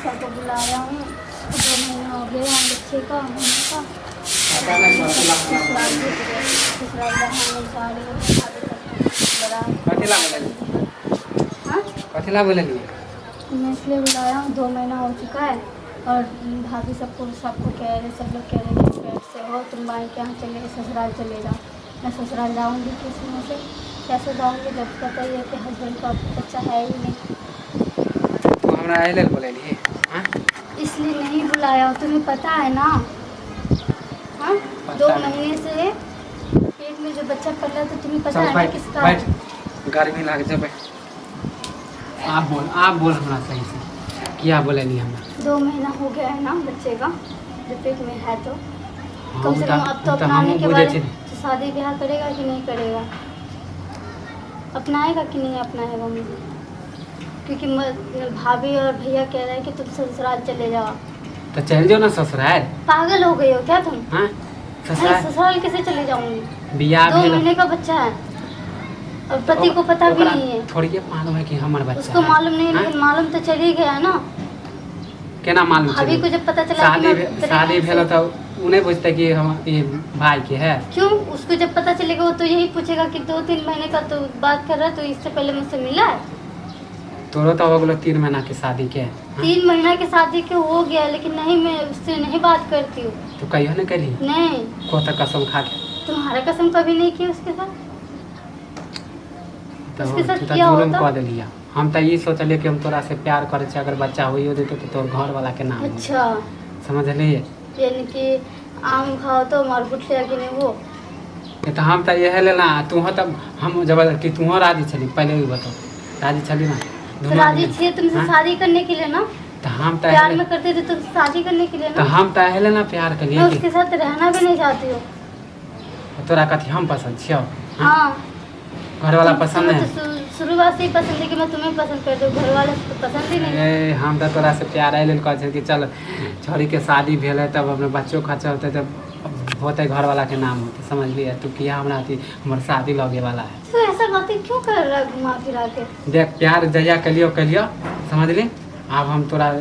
सबको बुला रहा हूँ। 2 महीने हो गए हैं बच्चे का होने का। ससुराल जहाँ नहीं जा रही हूँ कथिला बोले मैं इसलिए बुलाया हूँ। 2 महीना हो चुका है और भाभी सबको कह रहे, सब लोग कह रहे हैं पेट से हो, तुम भाई के यहाँ चले ससुराल चले जाओ। मैं ससुराल जाऊँगी किस मुँह से, कैसे जाऊँगी जब पता ही है कि हस्बैंड का बच्चा है ही नहीं। तो हमरा आइले बोले इसलिए नहीं बुलाया, तुम्हें पता है ना। हाँ 2 महीने से पेट में जो बच्चा पल रहा है तो तुम्हें पता है ना किसका है। गर्मी लग जाए। आप बोल हमरा सही से क्या बोले नहीं हमरा। 2 महीना हो गया है ना बच्चे का जो पेट में है, तो हाँ, कम से कम अब तो अपनाने के बाद तो शादी ब्याह करेगा कि नहीं करेगा, अपनाएगा कि नहीं अपनाएगा मुझे। क्योंकि भाभी और भैया कह रहे हैं कि तुम ससुराल चले जाओ। तो चल जाओ ना ससुराल। पागल हो गए हो क्या तुम? हाँ ससुराल कैसे चले जाऊंगी? बियाह 2 महीने का बच्चा है और पति को पता भी नहीं है। थोड़ी मालूम है कि हमारा बच्चा उसको मालूम नहीं है, लेकिन मालूम तो चल ही गया ना। केना मालूम भाभी को जब पता चला शादी भेल तो उन्हें पूछते कि हम ये भाई के है। क्यों? उसको जब पता चलेगा वो तो यही पूछेगा कि 2-3 महीने का तो बात कर रहा है, तो इससे पहले मुझसे मिला है। तोरो तो हो गलो 3 महीना की शादी के। 3 महीना की शादी के हो गया, लेकिन नहीं मैं उससे नहीं बात करती हूँ। तो कहियो न करी नहीं को तक कसम खा के। तुम्हारा कसम कभी नहीं की उसके साथ। तो उसके साथ तू क्या जुलुम होता? कर देलिया। हम तो ये सोचलिए कि हम तोरा से प्यार करे छे, अगर बच्चा होइयो देते तो तोर घर वाला के नाम होई। अच्छा समझलिए। यानी कि आम खाओ तो मार बुठिया कि नहीं वो। ये तो हम तो यह लेना तू हो तब हम जबरदस्ती तू हो राजी छली पहले भी बताओ राजी छली ना। तो राजी छे तुमसे शादी करने के लिए ना। तो हम तो प्यार में करते थे तुम शादी करने के लिए तो ना। हम तो अहले ना प्यार के लिए मैं उसके साथ रहना भी नहीं चाहती हूँ। तोरा कथी हम पसंद छियो? हाँ घर वाला पसंद है। शुरुआत से ही पसंद है कि मैं तुम्हें पसंद करती हूँ, घर वाले तो पसंद ही नहीं है। हम तो तोरा से प्यार आए कहे कि चल छोरी के शादी भेल है तब अपने बच्चों खर्चा होते तब होते घर वाला के नाम होते। समझ लिया तू किया हमरा हमार शादी लगे वाला है। तो ऐसा बातें क्यों कर रहा है घुमा फिरा के? देख प्यार जया कलियो समझ ली। अब हम तोरा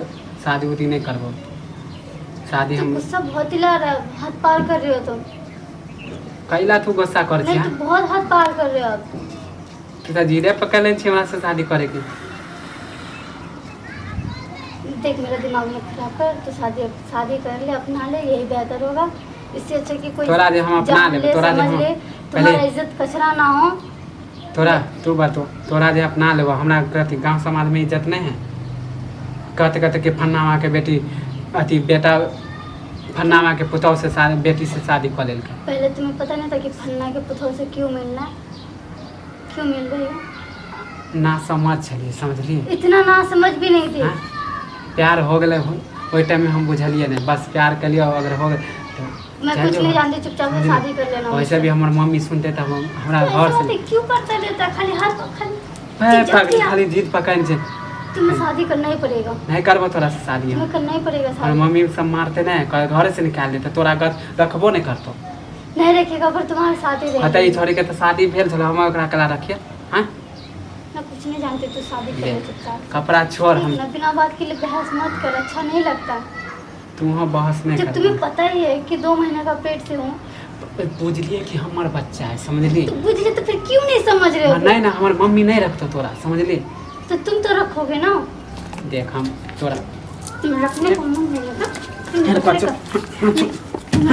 शादी उदी नहीं करबो। शादी हम गुस्सा बहुत हिला रहा है, हाथ पार कर रहे हो तुम। कैला तू गुस्सा कर नहीं तो बहुत हाथ पार कर रहे हो आप। तू तो जीरे पकड़ ले हमरा से शादी करे की। देख मेरा दिमाग मत खराब कर, तो शादी कर ले, अपना ले, यही बेहतर होगा। इससे अच्छा कि कोई तोरा जे हम अपना ले तोरा जे हम तुम्हारा इज्जत कचरा ना हो। तोरा तू बातो तोरा जे अपना लेबो हमरा कथी गांव समाज में इज्जत नहीं है। कहते कि फन्नावा के बेटी अति बेटा फन्नावा के पुतौ से बेटी से शादी कर लेल। पहले तुम्हें पता नहीं था कि फन्ना के पुतौ से क्यों मिलना, क्यों मिल रही हो? ना समझ छलिए समझली। इतना ना समझ भी नहीं थी। प्यार हो गए वही टाइम में हम बुझलिए नहीं, बस प्यार कर लिया अगर हो गए तो मैं कुछ नहीं जानती, चुपचाप से शादी कर लेना। वैसे भी हमार मम्मी सुनते थे हमरा घर से क्यों करता रहता खाली हाथ खाली जीत पकड़ से तुम्हें शादी करना ही पड़ेगा। नहीं करबो तोरा से शादी तुम्हें करना ही पड़ेगा और शादी। मम्मी सब मारते नहीं घर से निकाल देते तोरा घर रखबो नहीं करतो। नहीं रखेगा पर तुम्हारे साथ ही रहेगा। ई छोड़ी के तो शादी भेल छल हम ओकरा कला रखिए। हां मैं कुछ नहीं जानती, तू शादी कर ले चुपचाप। कपड़ा छोड़ हम बिना बात के लिए बहस मत कर, अच्छा नहीं लगता। तू हो बहस नहीं कर। जब तुम्हें पता ही है कि 2 महीने का पेट से हूँ। बुझलिए कि हमार बच्चा है समझली। तो बुझलिए तो फिर क्यों नहीं समझ रहे हो? नहीं ना हमार मम्मी नहीं रखतो तोरा समझली। तो तुम तो रखोगे ना। देख हम तोरा तुम रखने को मन नहीं है ना।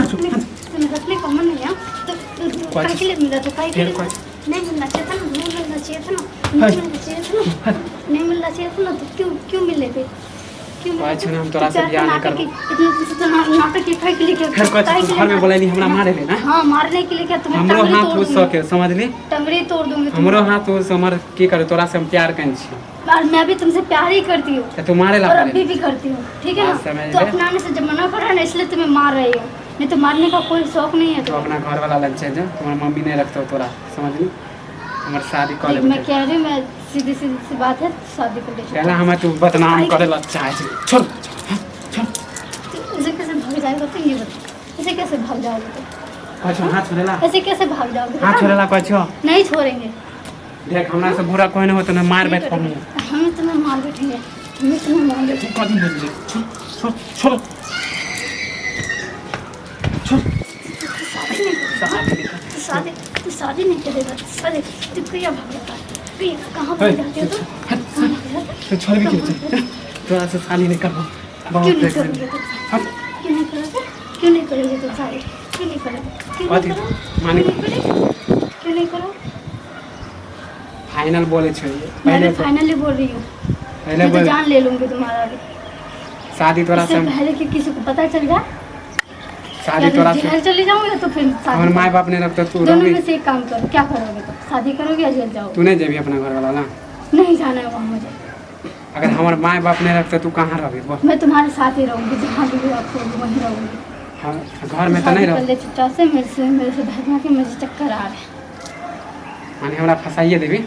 तुम्हें रखने को मन नहीं है तो काहे के लिए मिला? तो काहे के लिए नहीं मिलना चाहिए था ना, नहीं मिलना चाहिए था ना, नहीं मिलना चाहिए था ना, नहीं मिलना चाहिए था ना, तो क्यों मिले थे? क्यों हम तोरा से बियाह नहीं करब। इतना नाटक के काहे के लिए फिर घर में बोले नहीं हमरा मारे ले ना। हां मारने के लिए क्या? तुम्हें हमरो हाथ उस के समझली। टंगड़ी तोड़ दूंगी। हमरो हाथ उस हमर की करे तोरा से हम प्यार कन छी और मैं भी तुमसे प्यार ही करती हूँ। तो तुम्हारे ला और अभी भी करती हूँ, ठीक है ना? तो अपनाने से जब मना कर रहा है ना, इसलिए तुम्हें मार रही हो, नहीं तो मारने का कोई शौक नहीं है। तो अपना घर वाला लग जाए तुम्हारी मम्मी नहीं रखतो तोरा समझली। हमार शादी कर ले। मैं कह रही हूँ, मैं सीधी सी बात है, शादी कर ले। पहला हम तू बदनाम करे ला चाहे छोड़ छोड़। ऐसे कैसे भाग जाएगा तो ये बता, ऐसे कैसे भाग जाओगे तो? अच्छा हाथ छोड़ेला। ऐसे कैसे भाग जाओगे? हाथ छोड़ेला कछो नहीं छोड़ेंगे। देख हमरा से बुरा कोई नहीं हो तो ना मार बैठ पड़नी। हम तुम्हें मार बैठेंगे। तुम इतना मांगे थे। कौन बोल रही? छोड़ छोड़ छोड़ शादी तू शादी नहीं करेगा। शादी तू क्या भागता है? कहाँ भाग जाते हो तुम? तो छोड़ भी क्यों? थोड़ा सा शादी नहीं करवा क्यों नहीं करोगे तुम? क्यों नहीं करोगे? क्यों नहीं करोगे तुम शादी? क्यों नहीं करोगे? क्यों नहीं करोगे? क्यों नहीं करो? फाइनल बोले छोड़िए। मैं फाइनली बोल रही हूँ। पहले मैं तो बोल जान ले लूँगी तुम्हारा भी। शादी तोरा इससे से पहले कि किसी को पता चल जाए शादी तोरा से जेल चली जाऊँगी तो फिर हमारे शादी माँ बाप ने रखता तू दोनों रहोगी में से एक काम करो। क्या करोगे तुम? शादी करोगे या जेल जाओगे? तू नहीं जेबी अपना घर वाला ना नहीं जाना है वहाँ मुझे। अगर हमारे माँ बाप ने रखता तू कहाँ रहोगी बोल मैं तुम्हारे साथ ही रहूँगी। जहाँ भी आप रहोगे वहीं रहूँगी। हाँ, घर में तो नहीं रहो चुपचाप से मेरे से भागना के मुझे चक्कर आ रहे हैं। माने हमरा फंसाइए देवी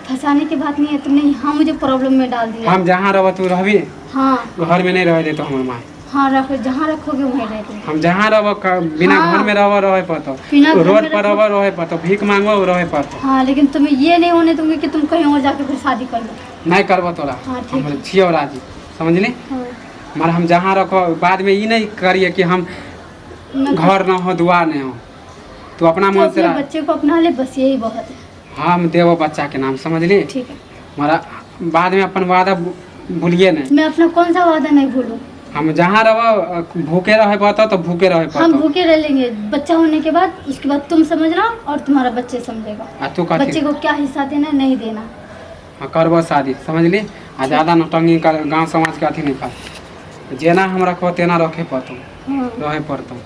फंसाने की बात नहीं है। तुमने यहाँ मुझे प्रॉब्लम में डाल दिया। हम जहाँ रहो तू रहबी हाँ घर में नहीं रह दे तो हमारे माँ हाँ रखो। जहाँ रखोगे वहीं रहते। हम जहाँ रहो बिना हाँ। घर में रहे पड़तो बिना घर रोड में पर रहो। रहे पड़तो भीख मांगो रहे पड़तो हाँ लेकिन तुम्हें ये नहीं होने दूंगी कि तुम कहीं और जाके फिर शादी कर लो। नहीं करबो तोरा हाँ, ठीक हम है। छियो राजी समझली हाँ, मगर हम जहाँ रखो बाद में ये नहीं करिए कि हम मैं घर न हो दुआ नहीं हो तू अपना तो मन से अपने रह बच्चे को अपना ले बस यही बहुत है। हम देवो बच्चा के नाम समझली ठीक है। हमारा बाद में अपन वादा भूलिए नहीं मैं अपना कौन सा वादा नहीं भूलूं। हम जहाँ रहो भूखे रहे पड़तो तो भूखे रहे हम पड़तो भूखे रह लेंगे बच्चा होने के बाद। उसके बाद तुम समझना और तुम्हारा बच्चे समझेगा। आ तू बच्चे कथी को क्या हिस्सा देना नहीं देना। हाँ करबो शादी समझली आ ज़्यादा नौटंगी कर गाँव समाज के अथी नहीं कर जेना हम रखो तेना रखे पड़तो हाँ रहे पड़तो